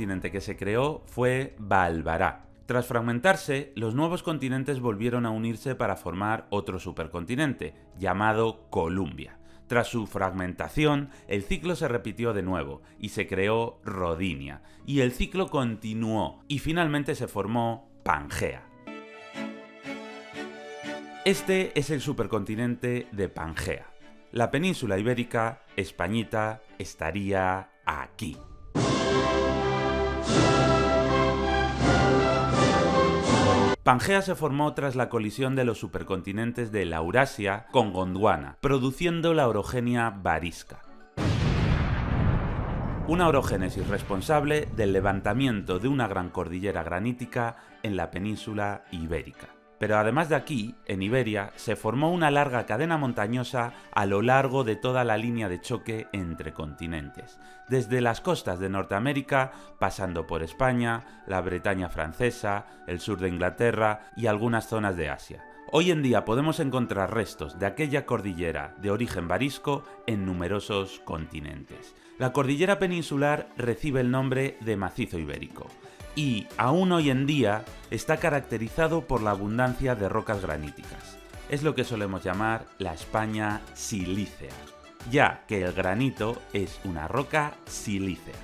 continente que se creó fue Baalbará. Tras fragmentarse, los nuevos continentes volvieron a unirse para formar otro supercontinente, llamado Columbia. Tras su fragmentación, el ciclo se repitió de nuevo y se creó Rodinia, y el ciclo continuó y finalmente se formó Pangea. Este es el supercontinente de Pangea. La península ibérica, Españita, estaría aquí. Pangea se formó tras la colisión de los supercontinentes de Laurasia con Gondwana, produciendo la orogenia varisca. Una orogénesis responsable del levantamiento de una gran cordillera granítica en la península ibérica. Pero además de aquí, en Iberia, se formó una larga cadena montañosa a lo largo de toda la línea de choque entre continentes, desde las costas de Norteamérica, pasando por España, la Bretaña francesa, el sur de Inglaterra y algunas zonas de Asia. Hoy en día podemos encontrar restos de aquella cordillera de origen varisco en numerosos continentes. La cordillera peninsular recibe el nombre de macizo ibérico y, aún hoy en día, está caracterizado por la abundancia de rocas graníticas. Es lo que solemos llamar la España silícea, ya que el granito es una roca silícea.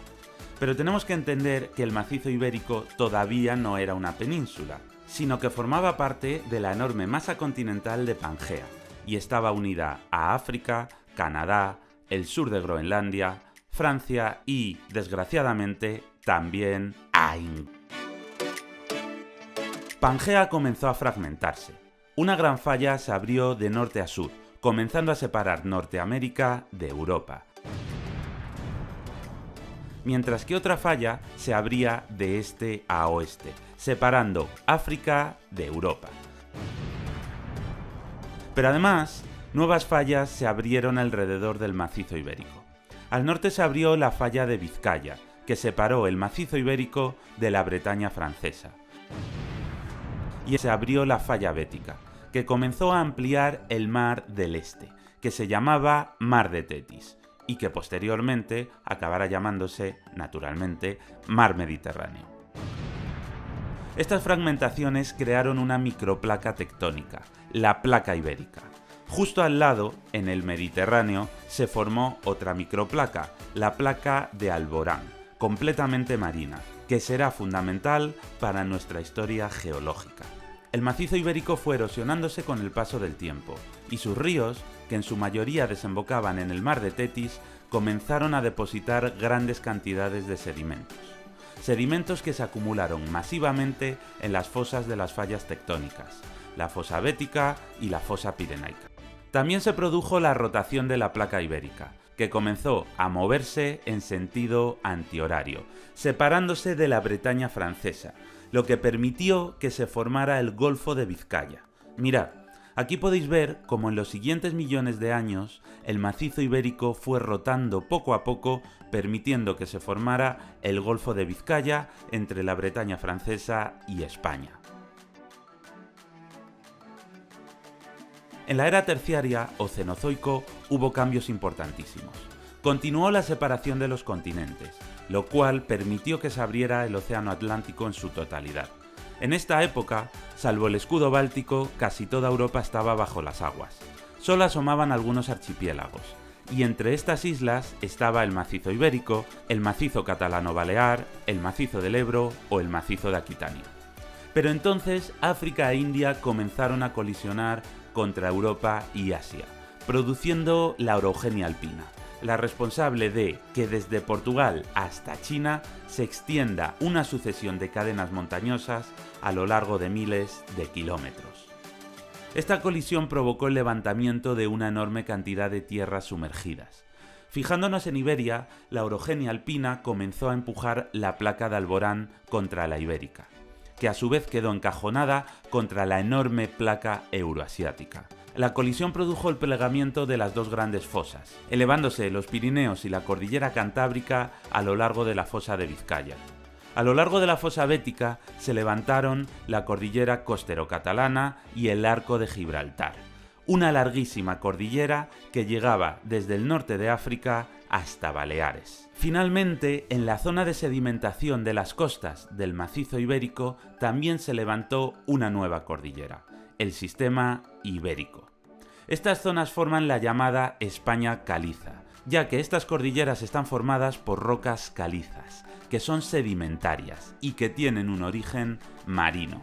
Pero tenemos que entender que el macizo ibérico todavía no era una península, sino que formaba parte de la enorme masa continental de Pangea, y estaba unida a África, Canadá, el sur de Groenlandia, Francia y, desgraciadamente, también a Inglaterra. Pangea comenzó a fragmentarse. Una gran falla se abrió de norte a sur, comenzando a separar Norteamérica de Europa, mientras que otra falla se abría de este a oeste, separando África de Europa. Pero además, nuevas fallas se abrieron alrededor del macizo ibérico. Al norte se abrió la falla de Vizcaya, que separó el macizo ibérico de la Bretaña francesa. Y se abrió la falla bética, que comenzó a ampliar el mar del Este, que se llamaba Mar de Tetis, y que posteriormente acabará llamándose, naturalmente, Mar Mediterráneo. Estas fragmentaciones crearon una microplaca tectónica, la placa ibérica. Justo al lado, en el Mediterráneo, se formó otra microplaca, la placa de Alborán, completamente marina, que será fundamental para nuestra historia geológica. El macizo ibérico fue erosionándose con el paso del tiempo, y sus ríos, que en su mayoría desembocaban en el mar de Tetis, comenzaron a depositar grandes cantidades de sedimentos. Sedimentos que se acumularon masivamente en las fosas de las fallas tectónicas, la fosa bética y la fosa pirenaica. También se produjo la rotación de la placa ibérica, que comenzó a moverse en sentido antihorario, separándose de la Bretaña francesa, lo que permitió que se formara el Golfo de Vizcaya. Mirad, aquí podéis ver cómo en los siguientes millones de años el macizo ibérico fue rotando poco a poco, permitiendo que se formara el Golfo de Vizcaya entre la Bretaña francesa y España. En la era terciaria o cenozoico hubo cambios importantísimos. Continuó la separación de los continentes, lo cual permitió que se abriera el océano Atlántico en su totalidad. En esta época, salvo el escudo báltico, casi toda Europa estaba bajo las aguas. Solo asomaban algunos archipiélagos, y entre estas islas estaba el macizo ibérico, el macizo catalano-balear, el macizo del Ebro o el macizo de Aquitania. Pero entonces África e India comenzaron a colisionar contra Europa y Asia, produciendo la orogenia alpina, la responsable de que desde Portugal hasta China se extienda una sucesión de cadenas montañosas a lo largo de miles de kilómetros. Esta colisión provocó el levantamiento de una enorme cantidad de tierras sumergidas. Fijándonos en Iberia, la orogenia alpina comenzó a empujar la placa de Alborán contra la ibérica, que a su vez quedó encajonada contra la enorme placa euroasiática. La colisión produjo el plegamiento de las dos grandes fosas, elevándose los Pirineos y la cordillera Cantábrica a lo largo de la fosa de Vizcaya. A lo largo de la fosa bética se levantaron la cordillera costero-catalana y el arco de Gibraltar, una larguísima cordillera que llegaba desde el norte de África hasta Baleares. Finalmente, en la zona de sedimentación de las costas del macizo ibérico también se levantó una nueva cordillera, el sistema ibérico. Estas zonas forman la llamada España caliza, ya que estas cordilleras están formadas por rocas calizas, que son sedimentarias y que tienen un origen marino.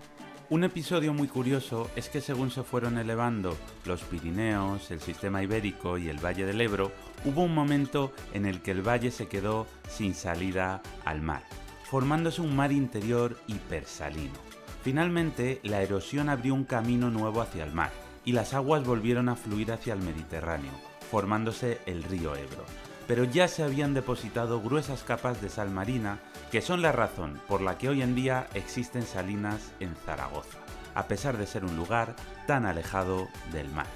Un episodio muy curioso es que según se fueron elevando los Pirineos, el sistema ibérico y el Valle del Ebro, hubo un momento en el que el valle se quedó sin salida al mar, formándose un mar interior hipersalino. Finalmente, la erosión abrió un camino nuevo hacia el mar y las aguas volvieron a fluir hacia el Mediterráneo, formándose el río Ebro. Pero ya se habían depositado gruesas capas de sal marina, que son la razón por la que hoy en día existen salinas en Zaragoza, a pesar de ser un lugar tan alejado del mar.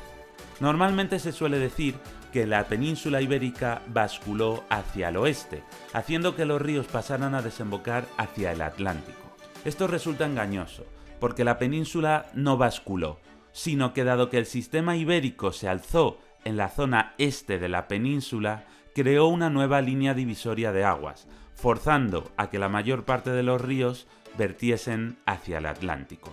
Normalmente se suele decir que la península ibérica basculó hacia el oeste, haciendo que los ríos pasaran a desembocar hacia el Atlántico. Esto resulta engañoso, porque la península no basculó, sino que dado que el sistema ibérico se alzó en la zona este de la península, creó una nueva línea divisoria de aguas, forzando a que la mayor parte de los ríos vertiesen hacia el Atlántico.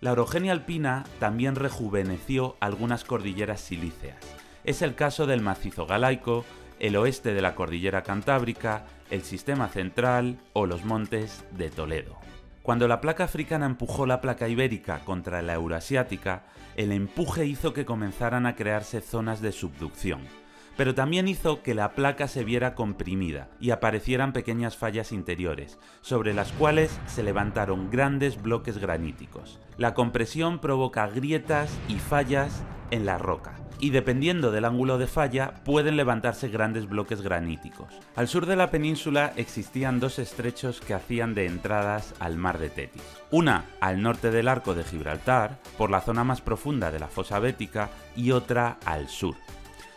La orogenia alpina también rejuveneció algunas cordilleras silíceas. Es el caso del macizo galaico, el oeste de la cordillera cantábrica, el sistema central o los montes de Toledo. Cuando la placa africana empujó la placa ibérica contra la euroasiática, el empuje hizo que comenzaran a crearse zonas de subducción, pero también hizo que la placa se viera comprimida y aparecieran pequeñas fallas interiores, sobre las cuales se levantaron grandes bloques graníticos. La compresión provoca grietas y fallas en la roca, y dependiendo del ángulo de falla pueden levantarse grandes bloques graníticos. Al sur de la península existían dos estrechos que hacían de entradas al mar de Tetis. Una al norte del arco de Gibraltar, por la zona más profunda de la fosa bética, y otra al sur.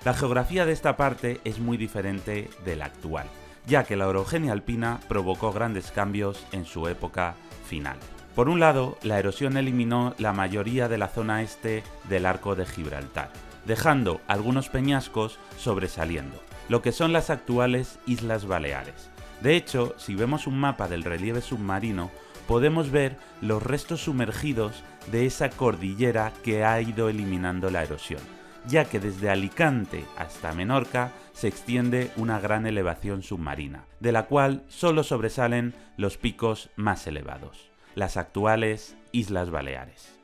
La geografía de esta parte es muy diferente de la actual, ya que la orogenia alpina provocó grandes cambios en su época final. Por un lado, la erosión eliminó la mayoría de la zona este del arco de Gibraltar, dejando algunos peñascos sobresaliendo, lo que son las actuales Islas Baleares. De hecho, si vemos un mapa del relieve submarino, podemos ver los restos sumergidos de esa cordillera que ha ido eliminando la erosión, ya que desde Alicante hasta Menorca se extiende una gran elevación submarina, de la cual solo sobresalen los picos más elevados, las actuales Islas Baleares.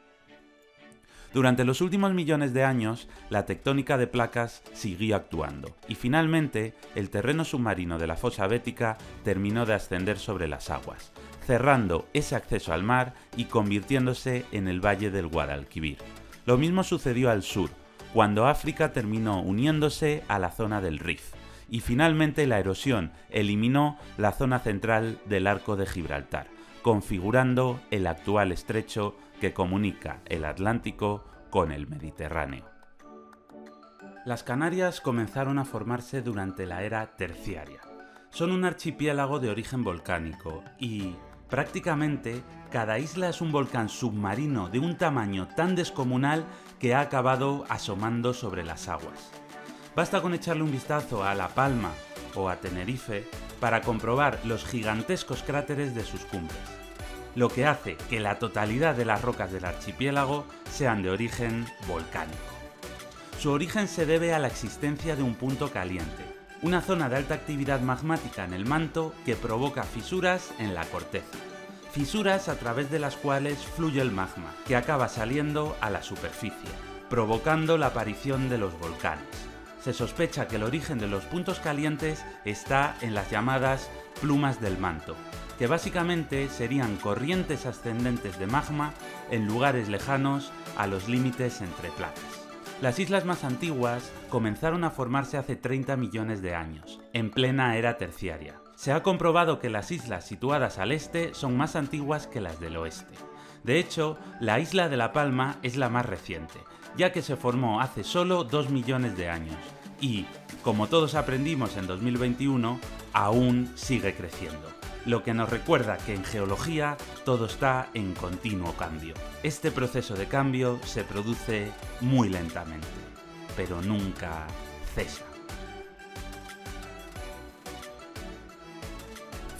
Durante los últimos millones de años, la tectónica de placas siguió actuando, y finalmente el terreno submarino de la fosa bética terminó de ascender sobre las aguas, cerrando ese acceso al mar y convirtiéndose en el valle del Guadalquivir. Lo mismo sucedió al sur, cuando África terminó uniéndose a la zona del Rif, y finalmente la erosión eliminó la zona central del arco de Gibraltar, configurando el actual estrecho que comunica el Atlántico con el Mediterráneo. Las Canarias comenzaron a formarse durante la era terciaria. Son un archipiélago de origen volcánico y, prácticamente, cada isla es un volcán submarino de un tamaño tan descomunal que ha acabado asomando sobre las aguas. Basta con echarle un vistazo a La Palma o a Tenerife para comprobar los gigantescos cráteres de sus cumbres, lo que hace que la totalidad de las rocas del archipiélago sean de origen volcánico. Su origen se debe a la existencia de un punto caliente, una zona de alta actividad magmática en el manto que provoca fisuras en la corteza. Fisuras a través de las cuales fluye el magma, que acaba saliendo a la superficie, provocando la aparición de los volcanes. Se sospecha que el origen de los puntos calientes está en las llamadas plumas del manto, que básicamente serían corrientes ascendentes de magma en lugares lejanos a los límites entre placas. Las islas más antiguas comenzaron a formarse hace 30 millones de años, en plena era terciaria. Se ha comprobado que las islas situadas al este son más antiguas que las del oeste. De hecho, la isla de La Palma es la más reciente, ya que se formó hace solo 2 millones de años y, como todos aprendimos en 2021, aún sigue creciendo. Lo que nos recuerda que en geología todo está en continuo cambio. Este proceso de cambio se produce muy lentamente, pero nunca cesa.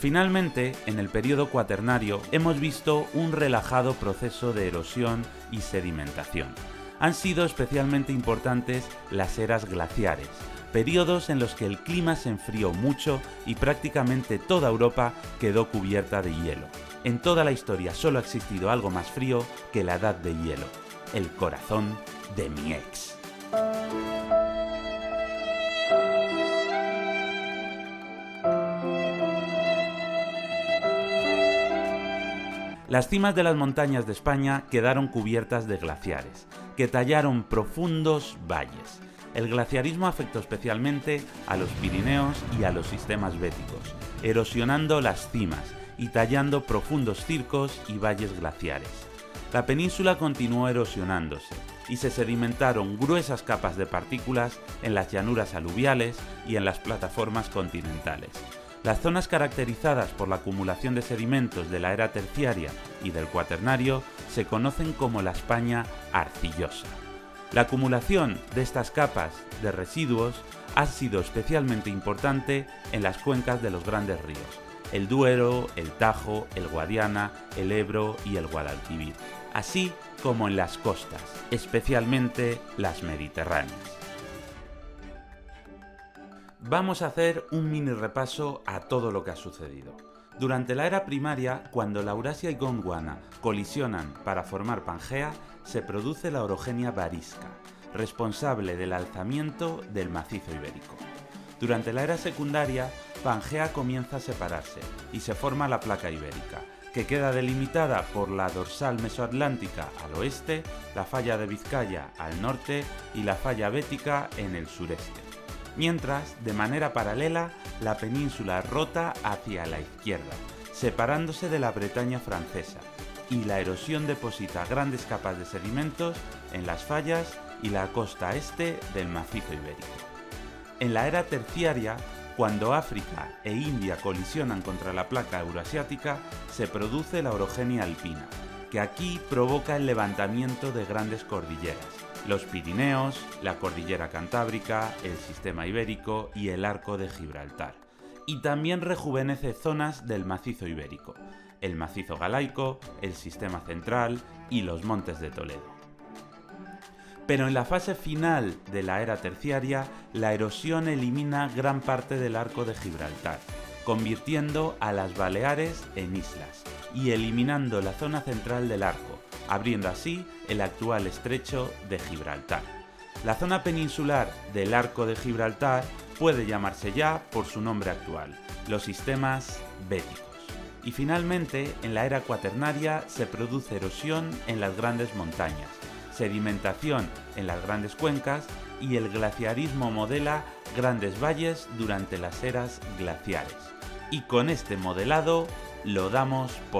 Finalmente, en el período cuaternario hemos visto un relajado proceso de erosión y sedimentación. Han sido especialmente importantes las eras glaciares, periodos en los que el clima se enfrió mucho y prácticamente toda Europa quedó cubierta de hielo. En toda la historia solo ha existido algo más frío que la edad de hielo, el corazón de mi ex. Las cimas de las montañas de España quedaron cubiertas de glaciares, que tallaron profundos valles. El glaciarismo afectó especialmente a los Pirineos y a los sistemas béticos, erosionando las cimas y tallando profundos circos y valles glaciares. La península continuó erosionándose y se sedimentaron gruesas capas de partículas en las llanuras aluviales y en las plataformas continentales. Las zonas caracterizadas por la acumulación de sedimentos de la era terciaria y del cuaternario se conocen como la España arcillosa. La acumulación de estas capas de residuos ha sido especialmente importante en las cuencas de los grandes ríos, el Duero, el Tajo, el Guadiana, el Ebro y el Guadalquivir, así como en las costas, especialmente las mediterráneas. Vamos a hacer un mini repaso a todo lo que ha sucedido. Durante la era primaria, cuando Laurasia y Gondwana colisionan para formar Pangea, se produce la orogenia varisca, responsable del alzamiento del macizo ibérico. Durante la era secundaria, Pangea comienza a separarse y se forma la placa ibérica, que queda delimitada por la dorsal mesoatlántica al oeste, la falla de Vizcaya al norte y la falla bética en el sureste. Mientras, de manera paralela, la península rota hacia la izquierda, separándose de la Bretaña francesa, y la erosión deposita grandes capas de sedimentos en las fallas y la costa este del macizo ibérico. En la era terciaria, cuando África e India colisionan contra la placa euroasiática, se produce la orogenia alpina, que aquí provoca el levantamiento de grandes cordilleras: los Pirineos, la cordillera cantábrica, el sistema ibérico y el arco de Gibraltar. Y también rejuvenece zonas del macizo ibérico, el macizo galaico, el sistema central y los montes de Toledo. Pero en la fase final de la era terciaria, la erosión elimina gran parte del arco de Gibraltar, convirtiendo a las Baleares en islas y eliminando la zona central del arco, abriendo así el actual estrecho de Gibraltar. La zona peninsular del arco de Gibraltar puede llamarse ya por su nombre actual, los sistemas béticos. Y finalmente, en la era cuaternaria se produce erosión en las grandes montañas, sedimentación en las grandes cuencas y el glaciarismo modela grandes valles durante las eras glaciares. Y con este modelado lo damos por